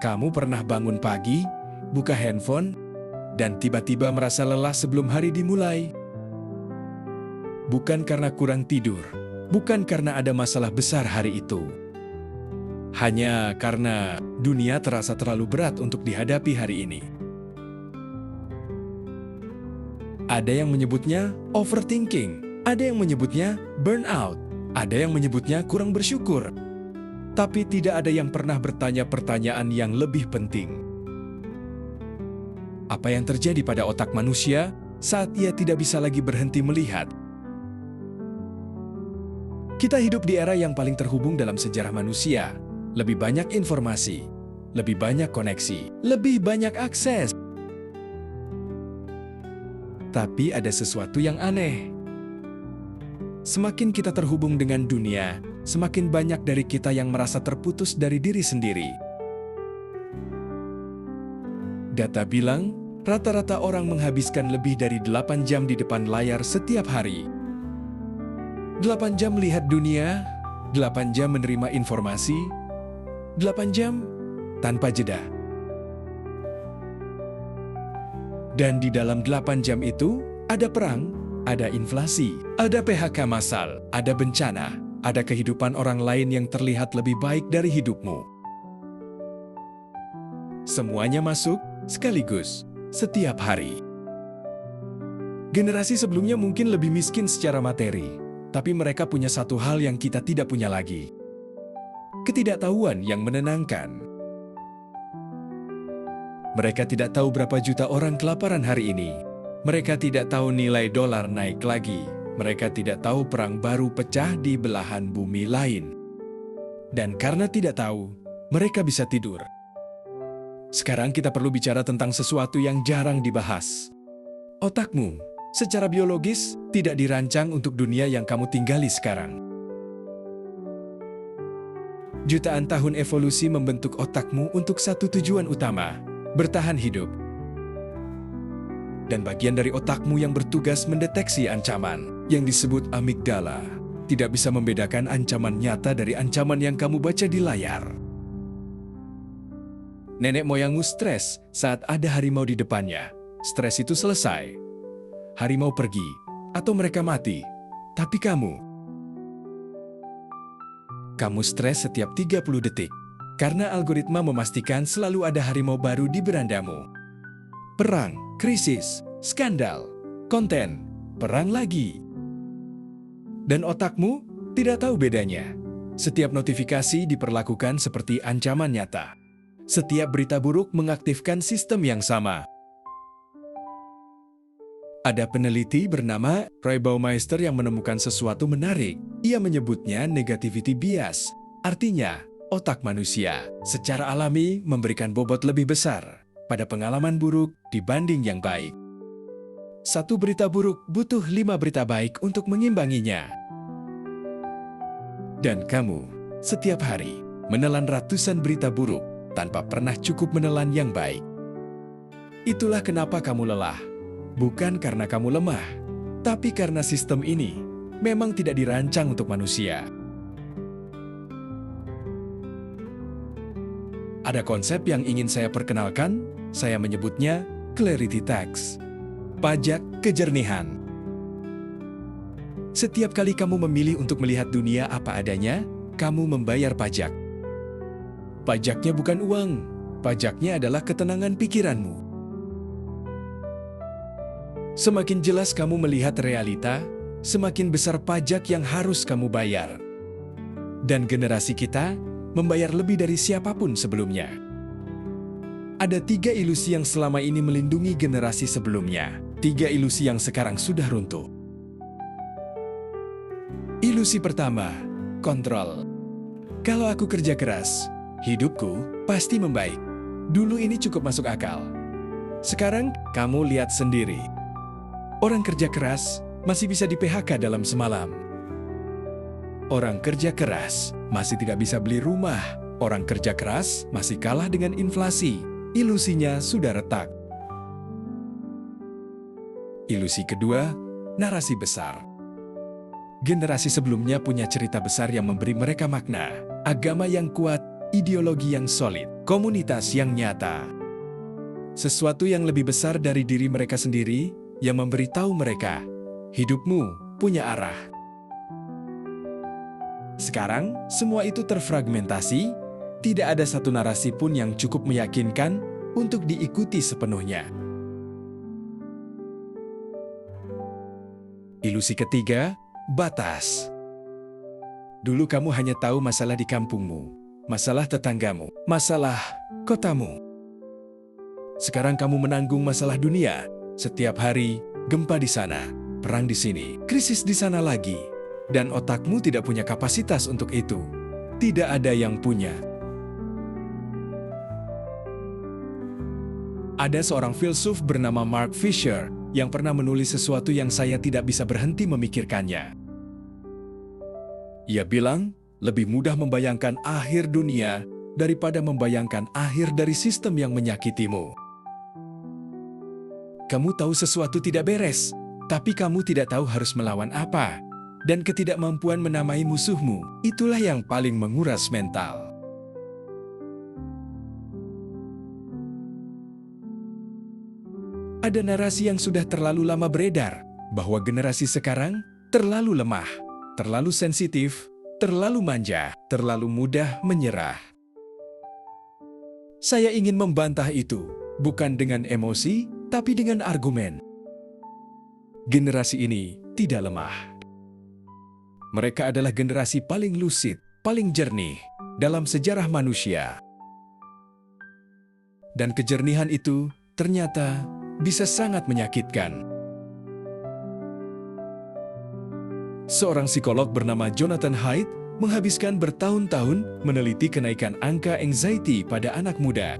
Kamu pernah bangun pagi, buka handphone, dan tiba-tiba merasa lelah sebelum hari dimulai? Bukan karena kurang tidur, bukan karena ada masalah besar hari itu. Hanya karena dunia terasa terlalu berat untuk dihadapi hari ini. Ada yang menyebutnya overthinking, ada yang menyebutnya burnout, ada yang menyebutnya kurang bersyukur. Tapi tidak ada yang pernah bertanya pertanyaan yang lebih penting. Apa yang terjadi pada otak manusia saat ia tidak bisa lagi berhenti melihat? Kita hidup di era yang paling terhubung dalam sejarah manusia. Lebih banyak informasi, lebih banyak koneksi, lebih banyak akses. Tapi ada sesuatu yang aneh. Semakin kita terhubung dengan dunia, semakin banyak dari kita yang merasa terputus dari diri sendiri. Data bilang, rata-rata orang menghabiskan lebih dari 8 jam di depan layar setiap hari. 8 jam melihat dunia, 8 jam menerima informasi, 8 jam tanpa jeda. Dan di dalam 8 jam itu, ada perang, ada inflasi, ada PHK massal, ada bencana, ada kehidupan orang lain yang terlihat lebih baik dari hidupmu. Semuanya masuk sekaligus, setiap hari. Generasi sebelumnya mungkin lebih miskin secara materi, tapi mereka punya satu hal yang kita tidak punya lagi. Ketidaktahuan yang menenangkan. Mereka tidak tahu berapa juta orang kelaparan hari ini. Mereka tidak tahu nilai dolar naik lagi. Mereka tidak tahu perang baru pecah di belahan bumi lain. Dan karena tidak tahu, mereka bisa tidur. Sekarang kita perlu bicara tentang sesuatu yang jarang dibahas. Otakmu, secara biologis, tidak dirancang untuk dunia yang kamu tinggali sekarang. Jutaan tahun evolusi membentuk otakmu untuk satu tujuan utama, bertahan hidup. Dan bagian dari otakmu yang bertugas mendeteksi ancaman, yang disebut amigdala, tidak bisa membedakan ancaman nyata dari ancaman yang kamu baca di layar. Nenek moyangmu stres saat ada harimau di depannya. Stres itu selesai. Harimau pergi, atau mereka mati. Tapi kamu stres setiap 30 detik, karena algoritma memastikan selalu ada harimau baru di berandamu. Perang, krisis, skandal, konten, perang lagi. Dan otakmu tidak tahu bedanya. Setiap notifikasi diperlakukan seperti ancaman nyata. Setiap berita buruk mengaktifkan sistem yang sama. Ada peneliti bernama Roy Baumeister yang menemukan sesuatu menarik. Ia menyebutnya negativity bias. Artinya, otak manusia secara alami memberikan bobot lebih besar pada pengalaman buruk dibanding yang baik. Satu berita buruk butuh 5 berita baik untuk mengimbanginya. Dan kamu setiap hari menelan ratusan berita buruk tanpa pernah cukup menelan yang baik. Itulah kenapa kamu lelah. Bukan karena kamu lemah, tapi karena sistem ini memang tidak dirancang untuk manusia. Ada konsep yang ingin saya perkenalkan, saya menyebutnya clarity tax. Pajak kejernihan. Setiap kali kamu memilih untuk melihat dunia apa adanya, kamu membayar pajak. Pajaknya bukan uang, pajaknya adalah ketenangan pikiranmu. Semakin jelas kamu melihat realita, semakin besar pajak yang harus kamu bayar. Dan generasi kita membayar lebih dari siapapun sebelumnya. Ada 3 ilusi yang selama ini melindungi generasi sebelumnya. 3 ilusi yang sekarang sudah runtuh. Ilusi pertama, kontrol. Kalau aku kerja keras, hidupku pasti membaik. Dulu ini cukup masuk akal. Sekarang kamu lihat sendiri. Orang kerja keras masih bisa di-PHK dalam semalam. Orang kerja keras masih tidak bisa beli rumah. Orang kerja keras masih kalah dengan inflasi. Ilusinya sudah retak. Ilusi kedua, narasi besar. Generasi sebelumnya punya cerita besar yang memberi mereka makna. Agama yang kuat, ideologi yang solid. komunitas yang nyata. Sesuatu yang lebih besar dari diri mereka sendiri yang memberitahu mereka, hidupmu punya arah. Sekarang, semua itu terfragmentasi, tidak ada satu narasi pun yang cukup meyakinkan untuk diikuti sepenuhnya. Ilusi ketiga, batas. Dulu kamu hanya tahu masalah di kampungmu, masalah tetanggamu, masalah kotamu. Sekarang kamu menanggung masalah dunia. Setiap hari, gempa di sana, perang di sini, krisis di sana lagi. Dan otakmu tidak punya kapasitas untuk itu. Tidak ada yang punya. Ada seorang filsuf bernama Mark Fisher yang pernah menulis sesuatu yang saya tidak bisa berhenti memikirkannya. Ia bilang, lebih mudah membayangkan akhir dunia daripada membayangkan akhir dari sistem yang menyakitimu. Kamu tahu sesuatu tidak beres, tapi kamu tidak tahu harus melawan apa. Dan ketidakmampuan menamai musuhmu, itulah yang paling menguras mental. Ada narasi yang sudah terlalu lama beredar, bahwa generasi sekarang terlalu lemah, terlalu sensitif, terlalu manja, terlalu mudah menyerah. Saya ingin membantah itu, bukan dengan emosi, tapi dengan argumen. Generasi ini tidak lemah. Mereka adalah generasi paling lucid, paling jernih dalam sejarah manusia. Dan kejernihan itu ternyata bisa sangat menyakitkan. Seorang psikolog bernama Jonathan Haidt menghabiskan bertahun-tahun meneliti kenaikan angka anxiety pada anak muda.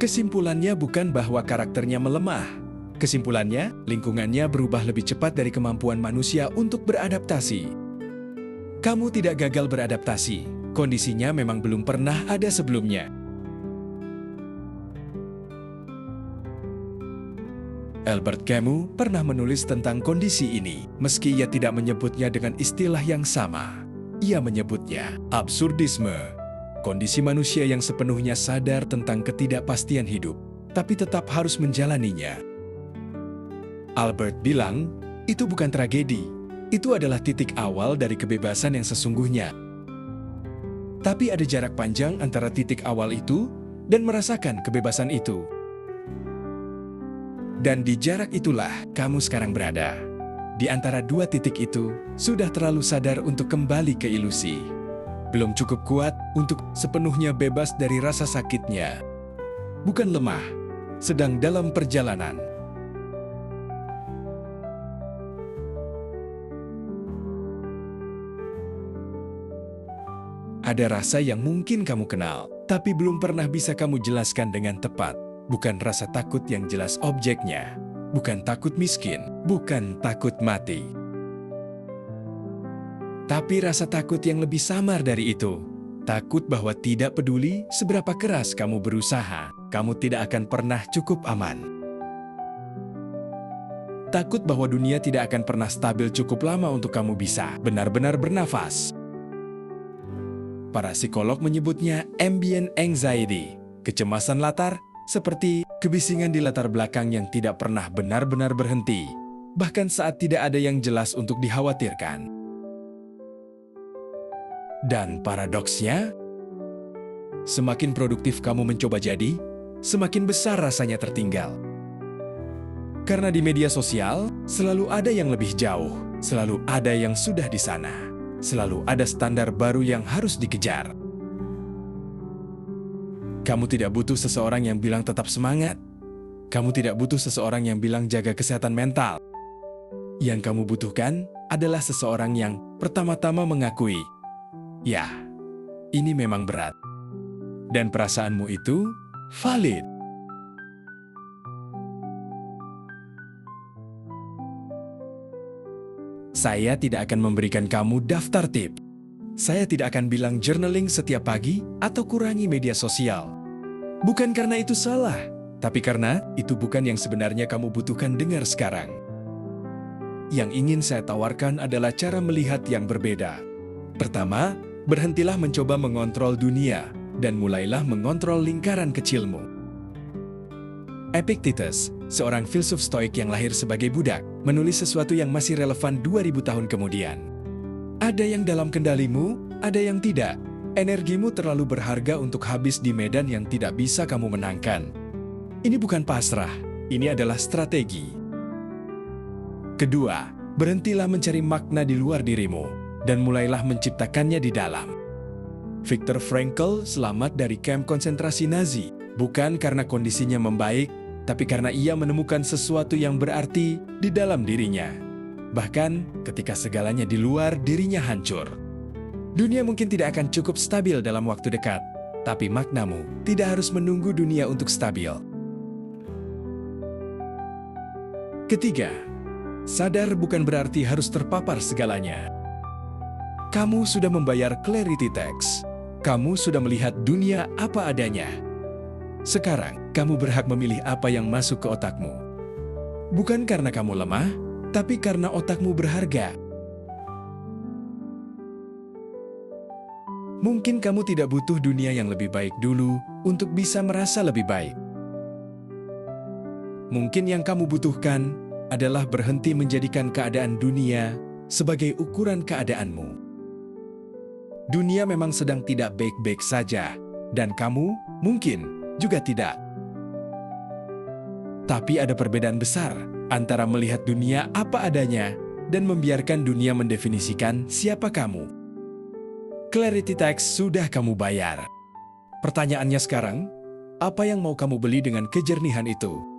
Kesimpulannya bukan bahwa karakternya melemah. Kesimpulannya, lingkungannya berubah lebih cepat dari kemampuan manusia untuk beradaptasi. Kamu tidak gagal beradaptasi, kondisinya memang belum pernah ada sebelumnya. Albert Camus pernah menulis tentang kondisi ini, meski ia tidak menyebutnya dengan istilah yang sama. Ia menyebutnya absurdisme, kondisi manusia yang sepenuhnya sadar tentang ketidakpastian hidup, tapi tetap harus menjalaninya. Albert bilang, itu bukan tragedi, itu adalah titik awal dari kebebasan yang sesungguhnya. Tapi ada jarak panjang antara titik awal itu dan merasakan kebebasan itu. Dan di jarak itulah kamu sekarang berada. Di antara dua titik itu, sudah terlalu sadar untuk kembali ke ilusi. Belum cukup kuat untuk sepenuhnya bebas dari rasa sakitnya. Bukan lemah, sedang dalam perjalanan. Ada rasa yang mungkin kamu kenal, tapi belum pernah bisa kamu jelaskan dengan tepat. Bukan rasa takut yang jelas objeknya, bukan takut miskin, bukan takut mati. Tapi rasa takut yang lebih samar dari itu. Takut bahwa tidak peduli seberapa keras kamu berusaha, kamu tidak akan pernah cukup aman. Takut bahwa dunia tidak akan pernah stabil cukup lama untuk kamu bisa benar-benar bernafas. Para psikolog menyebutnya ambient anxiety, kecemasan latar seperti kebisingan di latar belakang yang tidak pernah benar-benar berhenti, bahkan saat tidak ada yang jelas untuk dikhawatirkan. Dan paradoksnya, semakin produktif kamu mencoba jadi, semakin besar rasanya tertinggal. Karena di media sosial, selalu ada yang lebih jauh, selalu ada yang sudah di sana. Selalu ada standar baru yang harus dikejar. Kamu tidak butuh seseorang yang bilang tetap semangat. Kamu tidak butuh seseorang yang bilang jaga kesehatan mental. Yang kamu butuhkan adalah seseorang yang pertama-tama mengakui, ya, ini memang berat. Dan perasaanmu itu valid. Saya tidak akan memberikan kamu daftar tip. Saya tidak akan bilang journaling setiap pagi atau kurangi media sosial. Bukan karena itu salah, tapi karena itu bukan yang sebenarnya kamu butuhkan dengar sekarang. Yang ingin saya tawarkan adalah cara melihat yang berbeda. Pertama, berhentilah mencoba mengontrol dunia. dan mulailah mengontrol lingkaran kecilmu. Epictetus, seorang filsuf stoik yang lahir sebagai budak, menulis sesuatu yang masih relevan 2000 tahun kemudian. Ada yang dalam kendalimu, ada yang tidak. Energimu terlalu berharga untuk habis di medan yang tidak bisa kamu menangkan. Ini bukan pasrah, ini adalah strategi. Kedua, berhentilah mencari makna di luar dirimu, dan mulailah menciptakannya di dalam. Viktor Frankl selamat dari kamp konsentrasi Nazi, bukan karena kondisinya membaik, tapi karena ia menemukan sesuatu yang berarti di dalam dirinya. Bahkan ketika segalanya di luar dirinya hancur. Dunia mungkin tidak akan cukup stabil dalam waktu dekat, tapi maknamu tidak harus menunggu dunia untuk stabil. Ketiga, sadar bukan berarti harus terpapar segalanya. Kamu sudah membayar clarity tax. Kamu sudah melihat dunia apa adanya. Sekarang, kamu berhak memilih apa yang masuk ke otakmu. Bukan karena kamu lemah, tapi karena otakmu berharga. Mungkin kamu tidak butuh dunia yang lebih baik dulu untuk bisa merasa lebih baik. Mungkin yang kamu butuhkan adalah berhenti menjadikan keadaan dunia sebagai ukuran keadaanmu. Dunia memang sedang tidak baik-baik saja, dan kamu mungkin juga tidak. Tapi ada perbedaan besar antara melihat dunia apa adanya dan membiarkan dunia mendefinisikan siapa kamu. Clarity tax sudah kamu bayar. Pertanyaannya sekarang, apa yang mau kamu beli dengan kejernihan itu?